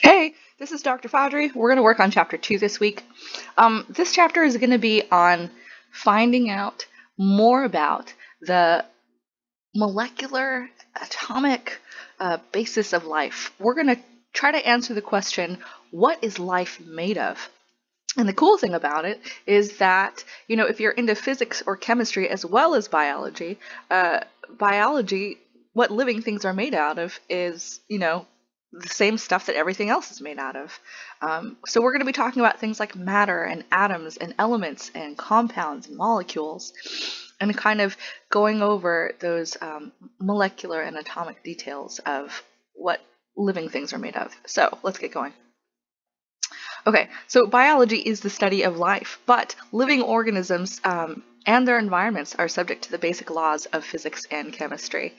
Hey, this is Dr. Fadri. We're going to work on chapter 2 this week. This chapter is going to be on finding out more about the molecular atomic basis of life. We're going to try to answer the question, what is life made of? And the cool thing about it is that, if you're into physics or chemistry as well as biology, what living things are made out of is, the same stuff that everything else is made out of. So we're going to be talking about things like matter and atoms and elements and compounds and molecules, and kind of going over those molecular and atomic details of what living things are made of. So let's get going. Okay, so biology is the study of life, but living organisms and their environments are subject to the basic laws of physics and chemistry.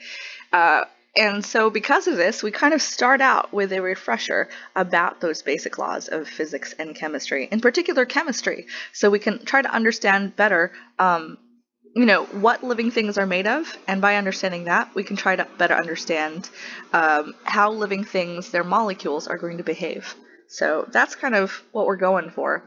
And so because of this, we kind of start out with a refresher about those basic laws of physics and chemistry, in particular chemistry, so we can try to understand better what living things are made of, and by understanding that, we can try to better understand how living things, their molecules, are going to behave. So that's kind of what we're going for.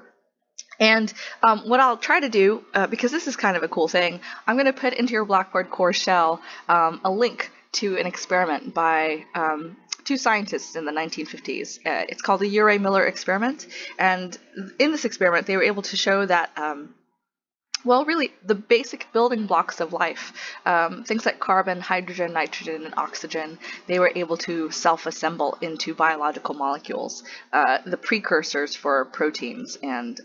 And what I'll try to do, because this is kind of a cool thing, I'm going to put into your Blackboard core shell a link to an experiment by two scientists in the 1950s. It's called the Urey-Miller experiment, and in this experiment they were able to show that really, the basic building blocks of life, things like carbon, hydrogen, nitrogen, and oxygen, they were able to self-assemble into biological molecules, the precursors for proteins and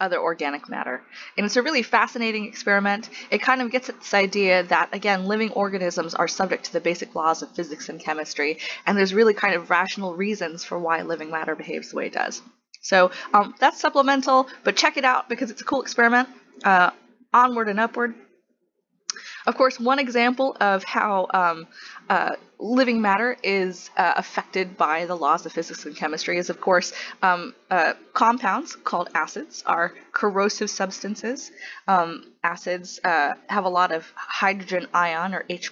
other organic matter. And it's a really fascinating experiment. It kind of gets at this idea that, again, living organisms are subject to the basic laws of physics and chemistry, and there's really kind of rational reasons for why living matter behaves the way it does. So that's supplemental, but check it out because it's a cool experiment. Onward and upward. Of course, one example of how living matter is affected by the laws of physics and chemistry is, of course, compounds called acids are corrosive substances. Acids have a lot of hydrogen ion or H+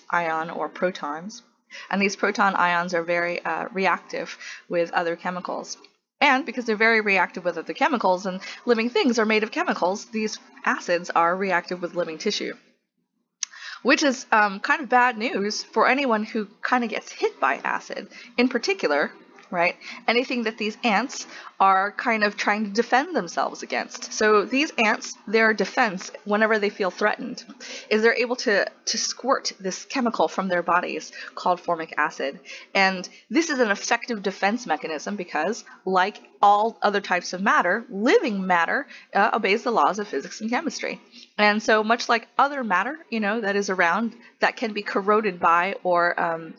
ion or protons, and these proton ions are very reactive with other chemicals. And because they're very reactive with other chemicals, and living things are made of chemicals, these acids are reactive with living tissue. Which is kind of bad news for anyone who kind of gets hit by acid. In particular, right, anything that these ants are kind of trying to defend themselves against. So these ants, their defense, whenever they feel threatened, is they're able to squirt this chemical from their bodies called formic acid. And this is an effective defense mechanism because, like all other types of matter, living matter obeys the laws of physics and chemistry. And so much like other matter, that is around, that can be corroded by or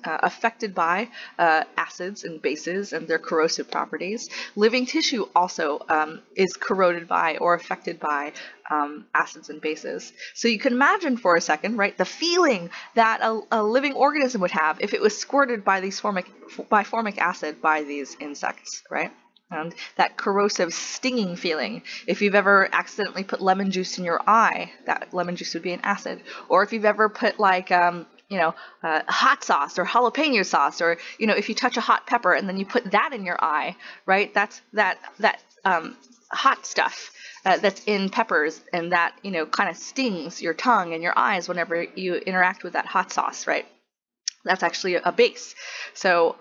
affected by acids and bases and their corrosive properties, living tissue also is corroded by or affected by acids and bases. So you can imagine for a second, right, the feeling that a living organism would have if it was squirted by formic acid by these insects, right? And that corrosive, stinging feeling. If you've ever accidentally put lemon juice in your eye, that lemon juice would be an acid. Or if you've ever put hot sauce or jalapeno sauce, or if you touch a hot pepper and then you put that in your eye, right? That's that hot stuff that's in peppers, and that kind of stings your tongue and your eyes whenever you interact with that hot sauce, right? That's actually a base. So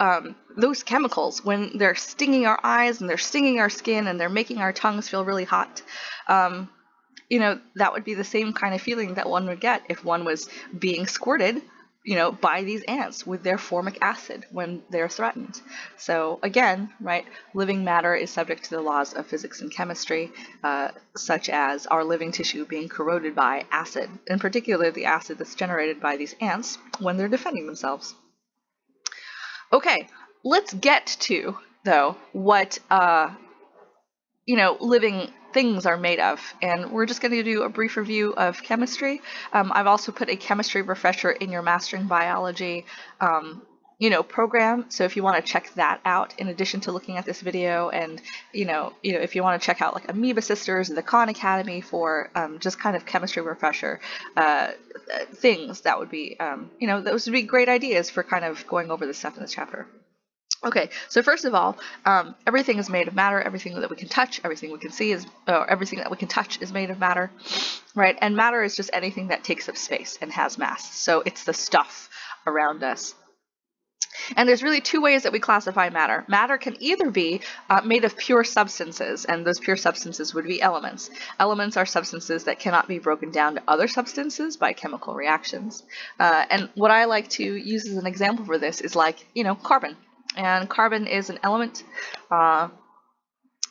those chemicals, when they're stinging our eyes and they're stinging our skin and they're making our tongues feel really hot, that would be the same kind of feeling that one would get if one was being squirted, by these ants with their formic acid when they're threatened. So again, right, living matter is subject to the laws of physics and chemistry, such as our living tissue being corroded by acid, in particular the acid that's generated by these ants when they're defending themselves. Okay, let's get to, though, what living things are made of, and we're just going to do a brief review of chemistry. I've also put a chemistry refresher in your Mastering Biology program. So if you want to check that out, in addition to looking at this video, and if you want to check out like Amoeba Sisters, the Khan Academy for just kind of chemistry refresher things, that would be those would be great ideas for kind of going over this stuff in this chapter. Okay, so first of all, everything is made of matter. Everything that we can touch, everything we can see everything that we can touch is made of matter, right? And matter is just anything that takes up space and has mass. So it's the stuff around us. And there's really two ways that we classify matter. Matter can either be made of pure substances, and those pure substances would be elements. Elements are substances that cannot be broken down to other substances by chemical reactions. And what I like to use as an example for this is like, carbon. And carbon is an element.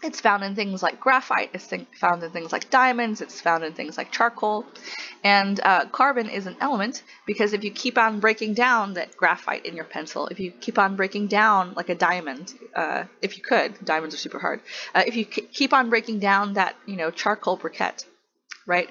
It's found in things like graphite, it's found in things like diamonds, it's found in things like charcoal. And carbon is an element because if you keep on breaking down that graphite in your pencil, if you keep on breaking down like a diamond, if you could, diamonds are super hard, if you keep on breaking down that, charcoal briquette, right?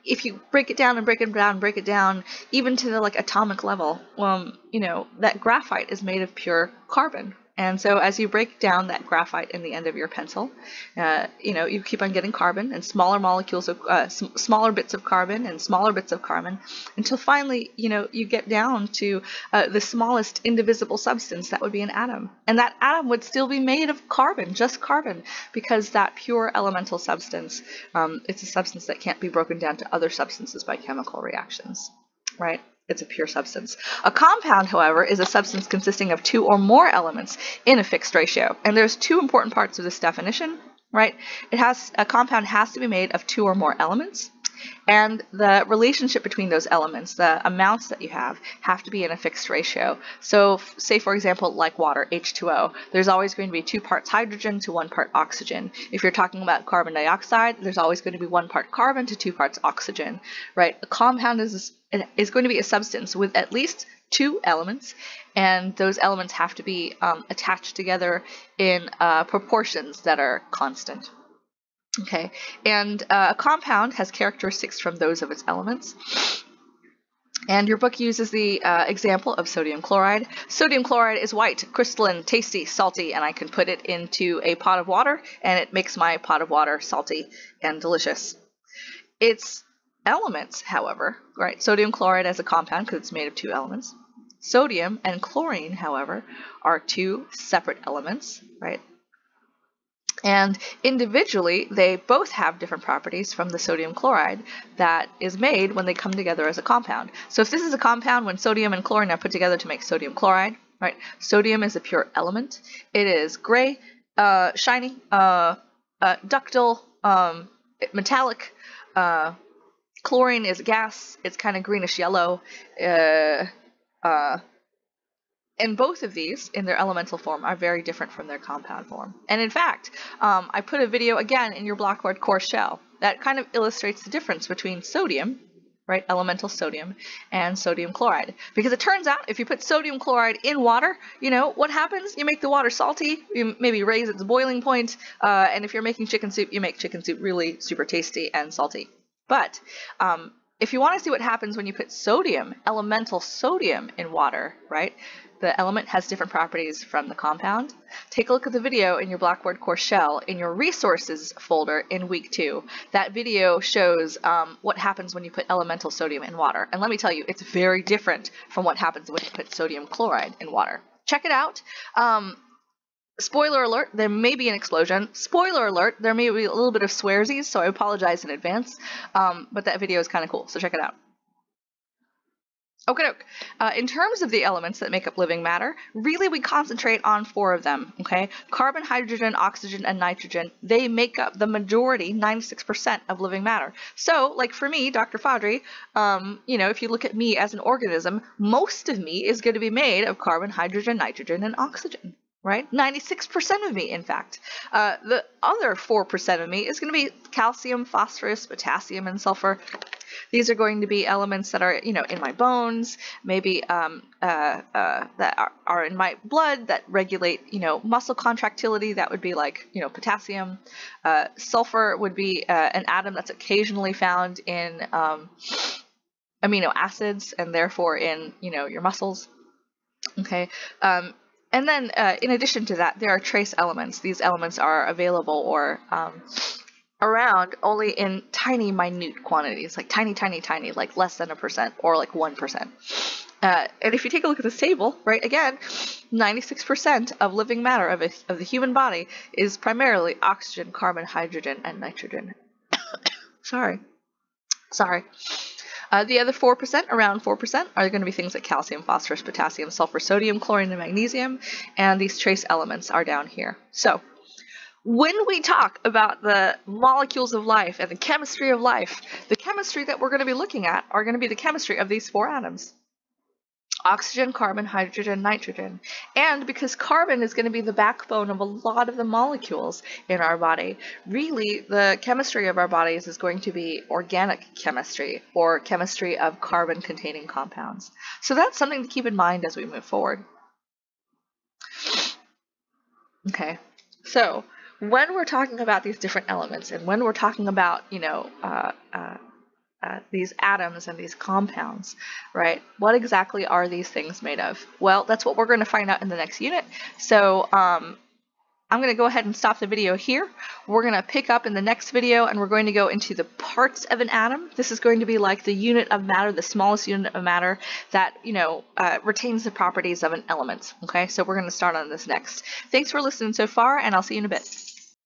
If you break it down and break it down, break it down, even to the like atomic level, that graphite is made of pure carbon. And so as you break down that graphite in the end of your pencil, you keep on getting carbon and smaller molecules of smaller bits of carbon and smaller bits of carbon until finally, you get down to the smallest indivisible substance that would be an atom. And that atom would still be made of carbon, just carbon, because that pure elemental substance, it's a substance that can't be broken down to other substances by chemical reactions, right? It's a pure substance. A compound, however, is a substance consisting of two or more elements in a fixed ratio. And there's two important parts of this definition, right? A compound has to be made of two or more elements, and the relationship between those elements, the amounts that you have to be in a fixed ratio. So say, for example, like water, H2O, there's always going to be 2 parts hydrogen to 1 part oxygen. If you're talking about carbon dioxide, there's always going to be 1 part carbon to 2 parts oxygen, right? A compound is going to be a substance with at least 2 elements, and those elements have to be attached together in proportions that are constant. Okay, and a compound has characteristics from those of its elements. And your book uses the example of sodium chloride. Sodium chloride is white, crystalline, tasty, salty, and I can put it into a pot of water, and it makes my pot of water salty and delicious. Its elements, however, right, sodium chloride as a compound because it's made of 2 elements. Sodium and chlorine, however, are 2 separate elements, right? And individually, they both have different properties from the sodium chloride that is made when they come together as a compound. So if this is a compound, when sodium and chlorine are put together to make sodium chloride, right? Sodium is a pure element. It is gray, shiny, ductile, metallic. Chlorine is a gas. It's kind of greenish yellow. And both of these, in their elemental form, are very different from their compound form. And in fact, I put a video again in your Blackboard course shell that kind of illustrates the difference between sodium, right, elemental sodium, and sodium chloride. Because it turns out if you put sodium chloride in water, what happens? You make the water salty, you maybe raise its boiling point, and if you're making chicken soup, you make chicken soup really super tasty and salty. But if you want to see what happens when you put sodium, elemental sodium, in water, right? The element has different properties from the compound. Take a look at the video in your Blackboard course shell in your resources folder in week 2. That video shows what happens when you put elemental sodium in water. And let me tell you, it's very different from what happens when you put sodium chloride in water. Check it out. Spoiler alert, there may be an explosion. Spoiler alert, there may be a little bit of swearsies, so I apologize in advance. But that video is kind of cool, so check it out. Okay, in terms of the elements that make up living matter, really we concentrate on 4 of them, okay? Carbon, hydrogen, oxygen, and nitrogen, they make up the majority, 96% of living matter. So, like for me, Dr. Fadri, if you look at me as an organism, most of me is going to be made of carbon, hydrogen, nitrogen, and oxygen. Right? 96% of me, in fact. The other 4% of me is going to be calcium, phosphorus, potassium, and sulfur. These are going to be elements that are, in my bones, maybe that are in my blood that regulate, muscle contractility. That would be like, potassium. Sulfur would be an atom that's occasionally found in amino acids and therefore in, your muscles. Okay. And then in addition to that, there are trace elements. These elements are available or around only in tiny, minute quantities, like tiny, tiny, tiny, like less than 1% or like 1%. And if you take a look at this table, right, again, 96% of living matter of the human body is primarily oxygen, carbon, hydrogen, and nitrogen. Sorry. The other 4%, around 4%, are going to be things like calcium, phosphorus, potassium, sulfur, sodium, chlorine, and magnesium, and these trace elements are down here. So when we talk about the molecules of life and the chemistry of life, the chemistry that we're going to be looking at are going to be the chemistry of these four atoms: oxygen, carbon, hydrogen, nitrogen. And because carbon is going to be the backbone of a lot of the molecules in our body, really the chemistry of our bodies is going to be organic chemistry, or chemistry of carbon-containing compounds. So that's something to keep in mind as we move forward. Okay, so when we're talking about these different elements, and when we're talking about, these atoms and these compounds, right? What exactly are these things made of? Well, that's what we're going to find out in the next unit. So I'm going to go ahead and stop the video here. We're going to pick up in the next video, and we're going to go into the parts of an atom. This is going to be like the unit of matter, the smallest unit of matter that, retains the properties of an element. Okay, so we're going to start on this next. Thanks for listening so far, and I'll see you in a bit.